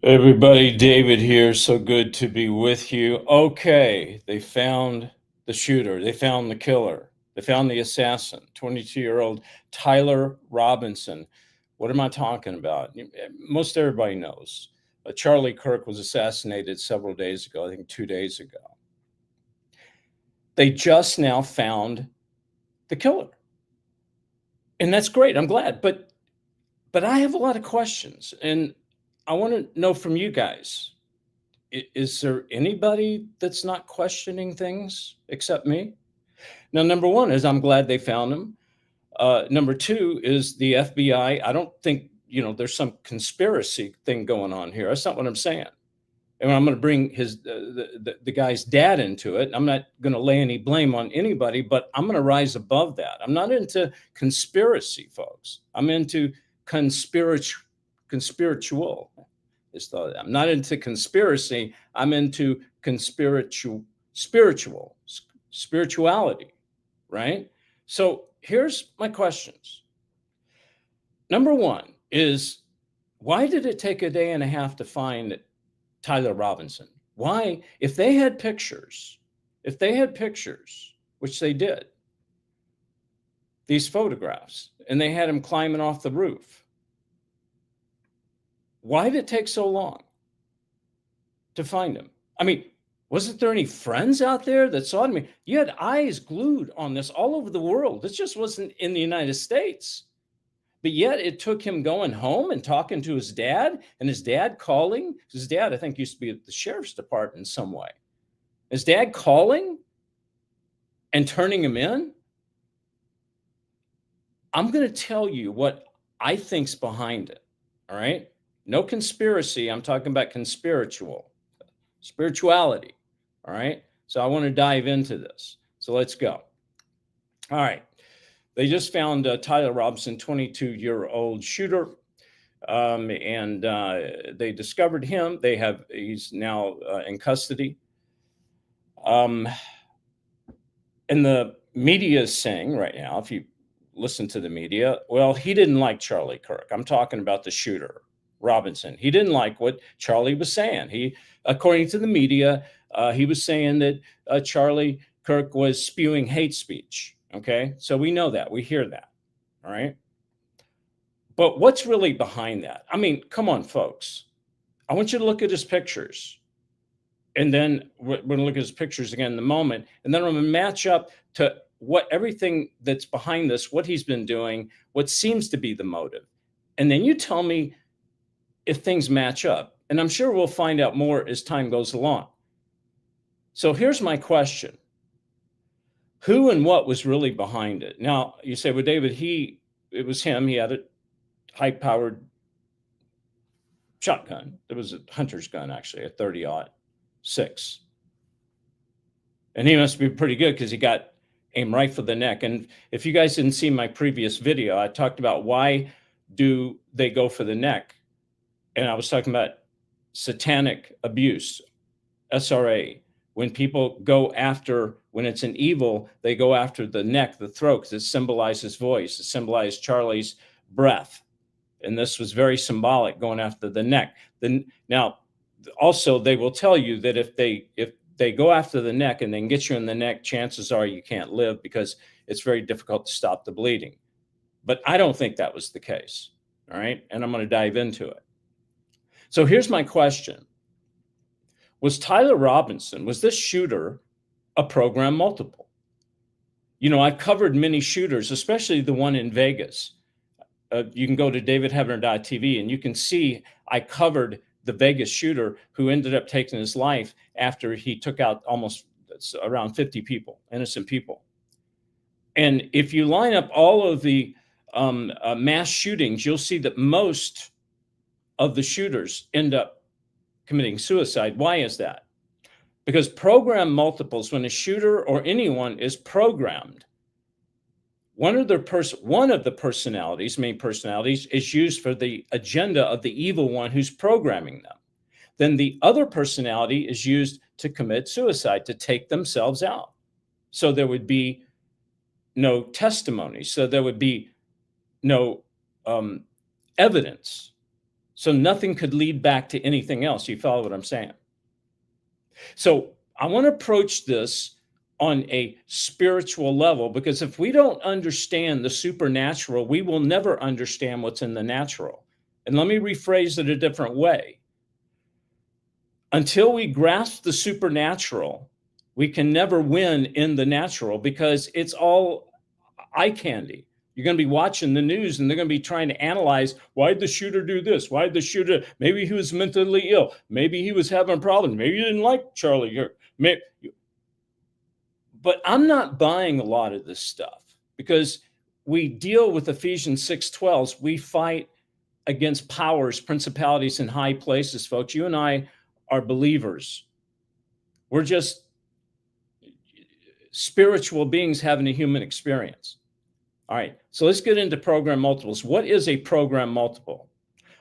Everybody, David here. So good to be with you. Okay, they found the shooter. They found the killer. They found the assassin, 22-year-old Tyler Robinson. What am I talking about? Most everybody knows. Charlie Kirk was assassinated several days ago, I think 2 days ago. They just now found the killer. And that's great. I'm glad. But I have a lot of questions, and I want to know from you guys. Is there anybody that's not questioning things except me? Now, number one is I'm glad they found him. Number two is the FBI. I don't think, there's some conspiracy thing going on here. That's not what I'm saying. And I'm going to bring the guy's dad into it. I'm not going to lay any blame on anybody, but I'm going to rise above that. I'm not into conspiracy, folks. I'm into conspiritual. I'm not into conspiracy. I'm into spirituality, right? So here's my questions. Number one is, why did it take a day and a half to find Tyler Robinson? Why, if they had pictures, which they did, these photographs, and they had him climbing off the roof, why did it take so long to find him? I mean, wasn't there any friends out there that saw him? I mean, you had eyes glued on this all over the world. This just wasn't in the United States. But yet it took him going home and talking to his dad, and his dad calling. His dad, I think, used to be at the sheriff's department in some way. His dad calling and turning him in. I'm going to tell you what I think's behind it. All right. No conspiracy. I'm talking about spirituality. All right. So I want to dive into this. So let's go. All right. They just found Tyler Robinson, 22-year-old shooter, and they discovered him. He's now in custody. And the media is saying right now, if you listen to the media, well, he didn't like Charlie Kirk. I'm talking about the shooter, Robinson. He didn't like what Charlie was saying. According to the media, he was saying that Charlie Kirk was spewing hate speech. Okay, so we know that. We hear that. All right. But what's really behind that? I mean, come on, folks. I want you to look at his pictures. And then we're going to look at his pictures again in a moment. And then I'm going to match up to everything that's behind this, what he's been doing, what seems to be the motive. And then you tell me if things match up. And I'm sure we'll find out more as time goes along. So here's my question. Who and what was really behind it? Now, you say, well, David, it was him. He had a high-powered shotgun. It was a hunter's gun, actually, a 30-06. And he must be pretty good because he got aimed right for the neck. And if you guys didn't see my previous video, I talked about why do they go for the neck. And I was talking about satanic abuse, SRA. When people go after, when it's an evil, they go after the neck, the throat, because it symbolizes voice. It symbolized Charlie's breath. And this was very symbolic, going after the neck. Now, also, they will tell you that if they go after the neck and they can get you in the neck, chances are you can't live because it's very difficult to stop the bleeding. But I don't think that was the case. All right. And I'm going to dive into it. So here's my question. Was Tyler Robinson, was this shooter a program multiple? I've covered many shooters, especially the one in Vegas. You can go to davidheavener.tv and you can see I covered the Vegas shooter who ended up taking his life after he took out almost around 50 people, innocent people. And if you line up all of the mass shootings, you'll see that most of the shooters end up committing suicide. Why is that? Because program multiples, when a shooter or anyone is programmed, one of the personalities, main personalities, is used for the agenda of the evil one who's programming them. Then the other personality is used to commit suicide, to take themselves out. So there would be no testimony. So there would be no evidence. So nothing could lead back to anything else. You follow what I'm saying? So I want to approach this on a spiritual level, because if we don't understand the supernatural, we will never understand what's in the natural. And let me rephrase it a different way. Until we grasp the supernatural, we can never win in the natural, because it's all eye candy. You're going to be watching the news and they're going to be trying to analyze, why did the shooter do this? Why did the shooter, maybe he was mentally ill. Maybe he was having problems. Maybe he didn't like Charlie Kirk. But I'm not buying a lot of this stuff, because we deal with Ephesians 6:12. We fight against powers, principalities in high places, folks. You and I are believers. We're just spiritual beings having a human experience. All right, so let's get into program multiples. What is a program multiple?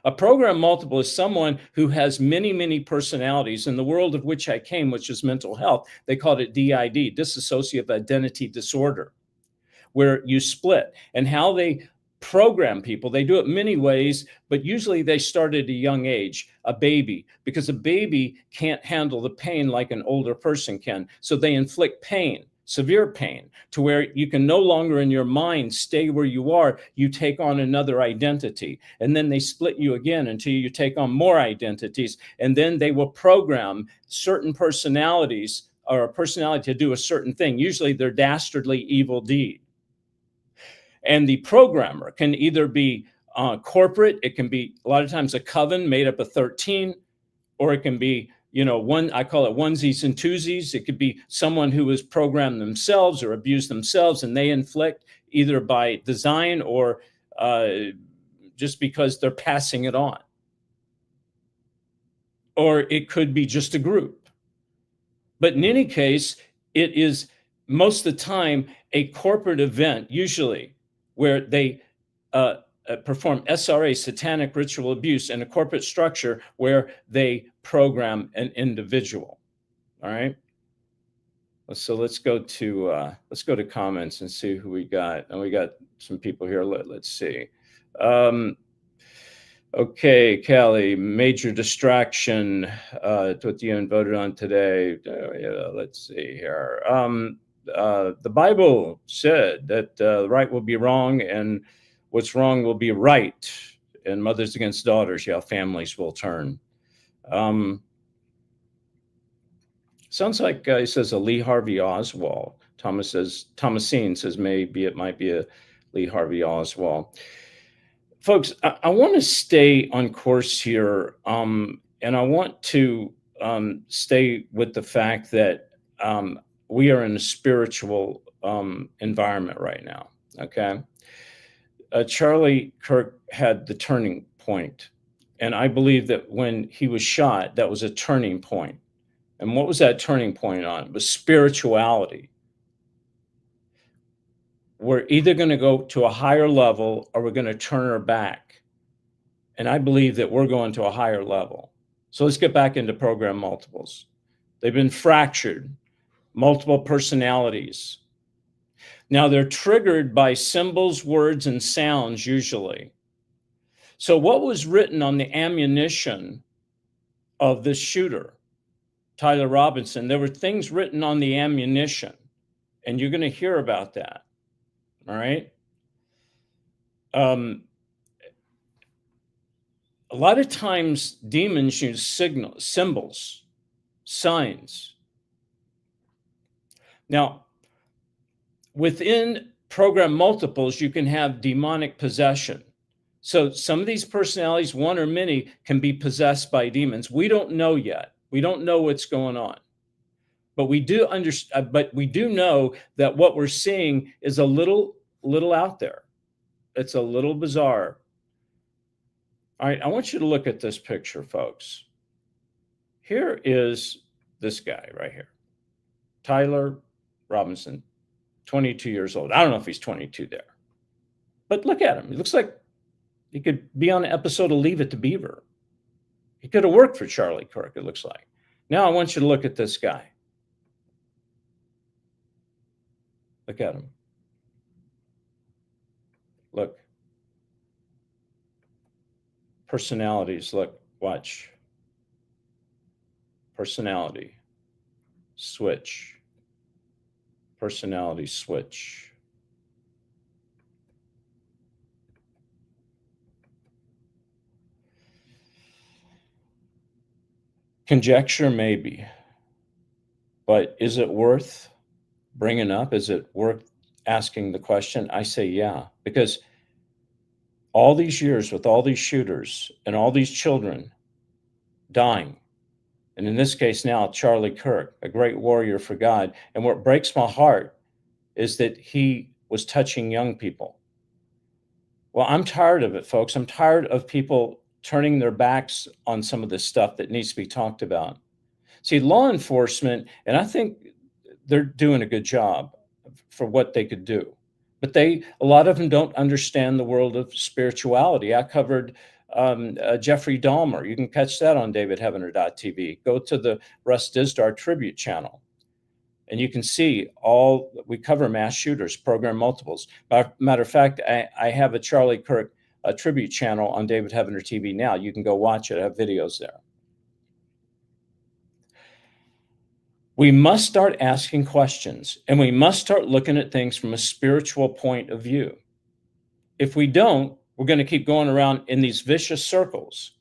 A program multiple is someone who has many, many personalities. In the world of which I came, which is mental health, they called it DID, dissociative identity disorder, where you split. And how they program people, they do it many ways, but usually they start at a young age, a baby, because a baby can't handle the pain like an older person can. So they inflict pain, severe pain, to where you can no longer in your mind stay where you are. You take on another identity, and then they split you again until you take on more identities. And then they will program certain personalities, or a personality, to do a certain thing, usually their dastardly evil deed. And the programmer can either be corporate, it can be a lot of times a coven made up of 13, or it can be, one, I call it onesies and twosies. It could be someone who has programmed themselves or abused themselves, and they inflict either by design or just because they're passing it on. Or it could be just a group. But in any case, it is most of the time a corporate event, usually, where they perform SRA, satanic ritual abuse, in a corporate structure where they program an individual. All right. So let's go to comments and see who we got. And we got some people here. Let's see. Okay, Kelly, major distraction to what you voted on today. Let's see here. The Bible said that the right will be wrong and what's wrong will be right. And mothers against daughters, yeah, families will turn. Sounds like he says a Lee Harvey Oswald. Thomasine says maybe it might be a Lee Harvey Oswald. Folks, I want to stay on course here, and I want to stay with the fact that we are in a spiritual environment right now, okay? Charlie Kirk had the turning point, and I believe that when he was shot, that was a turning point. And what was that turning point on? It was spirituality. We're either going to go to a higher level or we're going to turn our back. And I believe that we're going to a higher level. So let's get back into program multiples. They've been fractured, multiple personalities. Now they're triggered by symbols, words, and sounds usually. So what was written on the ammunition of this shooter, Tyler Robinson? There were things written on the ammunition, and you're going to hear about that. All right. A lot of times demons use symbols, signs. Now, within program multiples, you can have demonic possession. So some of these personalities, one or many, can be possessed by demons. We don't know yet. We don't know what's going on. But we do understand. But we do know that what we're seeing is a little out there. It's a little bizarre. All right, I want you to look at this picture, folks. Here is this guy right here, Tyler Robinson, 22 years old. I don't know if he's 22 there, but look at him. He looks like he could be on an episode of Leave It to Beaver. He could have worked for Charlie Kirk, it looks like. Now I want you to look at this guy. Look at him. Look. Personalities. Look, watch. Personality. Switch. Personality switch. Conjecture, maybe. But is it worth bringing up? Is it worth asking the question? I say yeah, because all these years with all these shooters and all these children dying, and in this case now, Charlie Kirk, a great warrior for God. And what breaks my heart is that he was touching young people. Well, I'm tired of it, folks. I'm tired of people turning their backs on some of this stuff that needs to be talked about. See, law enforcement, and I think they're doing a good job for what they could do, but a lot of them don't understand the world of spirituality. I covered Jeffrey Dahmer. You can catch that on davidheavener.tv. Go to the Russ Dizdar tribute channel, and you can see we cover mass shooters, program multiples. Matter of fact, I have a Charlie Kirk tribute channel on David Heavener TV now. You can go watch it. I have videos there. We must start asking questions, and we must start looking at things from a spiritual point of view. If we don't, we're going to keep going around in these vicious circles.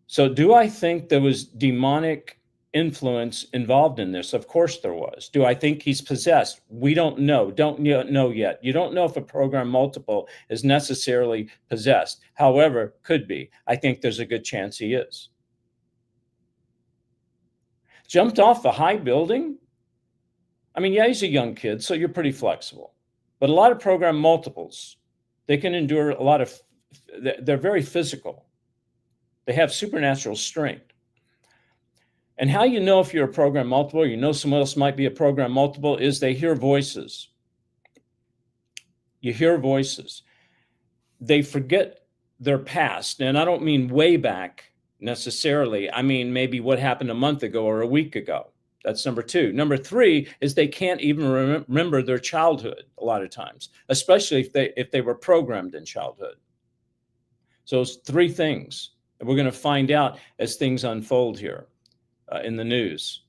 So do I think there was demonic influence involved in this? Of course there was. Do I think he's possessed? We don't know. Don't know yet. You don't know if a program multiple is necessarily possessed. However, could be. I think there's a good chance he is. Jumped off the high building? I mean, yeah, he's a young kid, so you're pretty flexible. But a lot of program multiples, they can endure a lot of, they're very physical. They have supernatural strength. And how you know if you're a program multiple, or you know someone else might be a program multiple, is they hear voices. You hear voices. They forget their past. And I don't mean way back necessarily. I mean, maybe what happened a month ago or a week ago. That's number two. Number three is they can't even remember their childhood a lot of times, especially if they were programmed in childhood. So it's three things that we're going to find out as things unfold here in the news.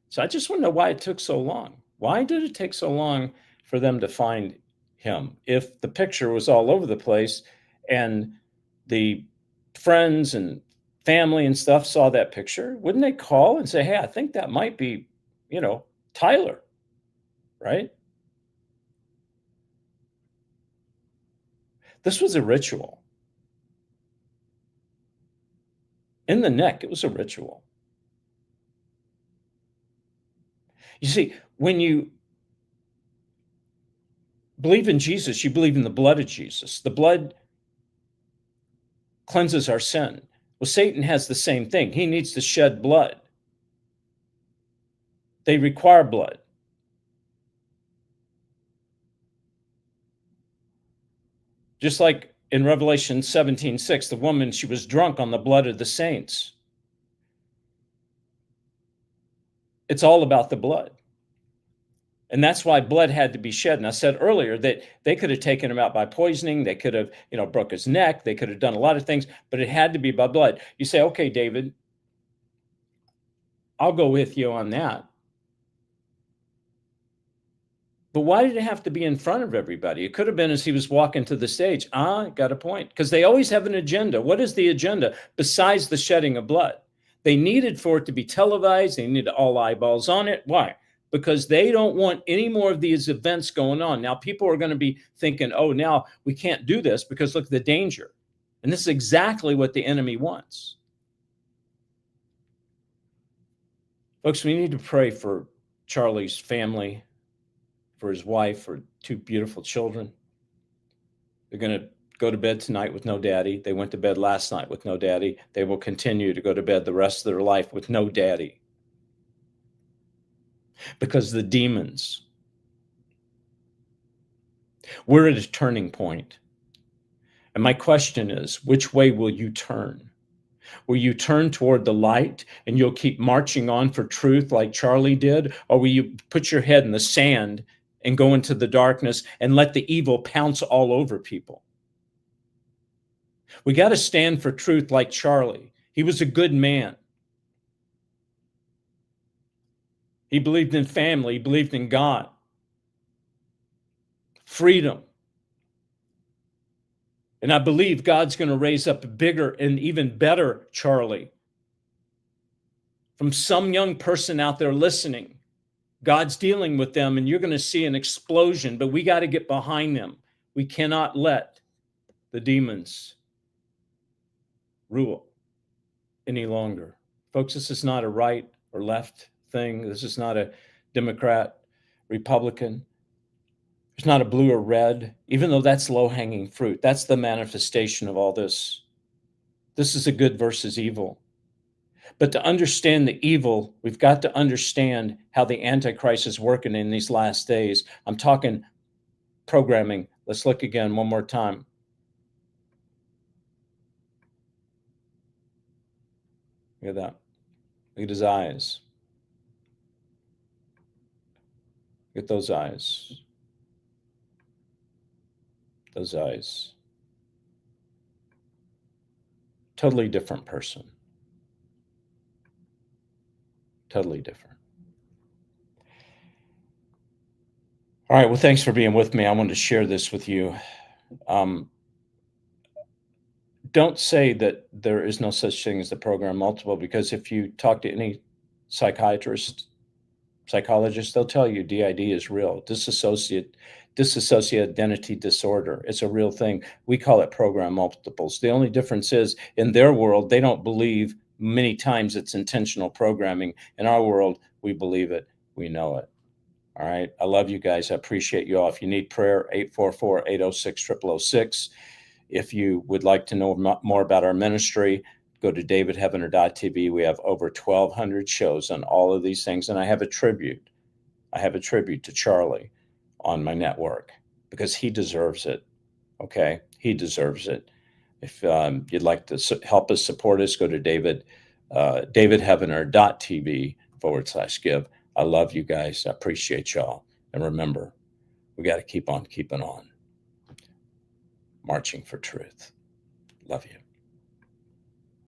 So I just want to know why it took so long. Why did it take so long for them to find him? If the picture was all over the place and the friends and family and stuff saw that picture, wouldn't they call and say, hey, I think that might be, Tyler, right? This was a ritual. In the neck, it was a ritual. You see, when you believe in Jesus, you believe in the blood of Jesus. The blood cleanses our sin. Well, Satan has the same thing. He needs to shed blood. They require blood. Just like in Revelation 17:6, the woman, she was drunk on the blood of the saints. It's all about the blood. And that's why blood had to be shed. And I said earlier that they could have taken him out by poisoning. They could have, broke his neck. They could have done a lot of things, but it had to be by blood. You say, okay, David, I'll go with you on that. But why did it have to be in front of everybody? It could have been as he was walking to the stage. Got a point. Because they always have an agenda. What is the agenda besides the shedding of blood? They needed for it to be televised. They needed all eyeballs on it. Why? Because they don't want any more of these events going on. Now, people are going to be thinking, oh, now we can't do this because look at the danger. And this is exactly what the enemy wants. Folks, we need to pray for Charlie's family, for his wife, for two beautiful children. They're going to go to bed tonight with no daddy. They went to bed last night with no daddy. They will continue to go to bed the rest of their life with no daddy. Because the demons, we're at a turning point. And my question is, which way will you turn? Will you turn toward the light and you'll keep marching on for truth like Charlie did? Or will you put your head in the sand and go into the darkness and let the evil pounce all over people. We got to stand for truth like Charlie. He was a good man. He believed in family. He believed in God. Freedom. And I believe God's going to raise up a bigger and even better Charlie. From some young person out there listening, God's dealing with them, and you're going to see an explosion, but we got to get behind them. We cannot let the demons rule any longer. Folks, this is not a right or left thing. This is not a Democrat, Republican. It's not a blue or red, even though that's low-hanging fruit. That's the manifestation of all this. This is a good versus evil. But to understand the evil, we've got to understand how the Antichrist is working in these last days. I'm talking programming. Let's look again one more time. Look at that. Look at his eyes. Look at those eyes. Those eyes. Totally different person. Totally different. All right. Well, thanks for being with me. I wanted to share this with you. Don't say that there is no such thing as the program multiple, because if you talk to any psychiatrist, psychologist, they'll tell you DID is real. Dissociate identity disorder. It's a real thing. We call it program multiples. The only difference is in their world, they don't believe many times it's intentional programming. In our world, we believe it. We know it. All right. I love you guys. I appreciate you all. If you need prayer, 844-806-0006. If you would like to know more about our ministry, go to davidheavener.tv. We have over 1,200 shows on all of these things. And I have a tribute. To Charlie on my network because he deserves it. Okay. He deserves it. If you'd like to help us, support us, go to davidheavener.tv/give. I love you guys. I appreciate y'all. And remember, we got to keep on keeping on. Marching for truth. Love you.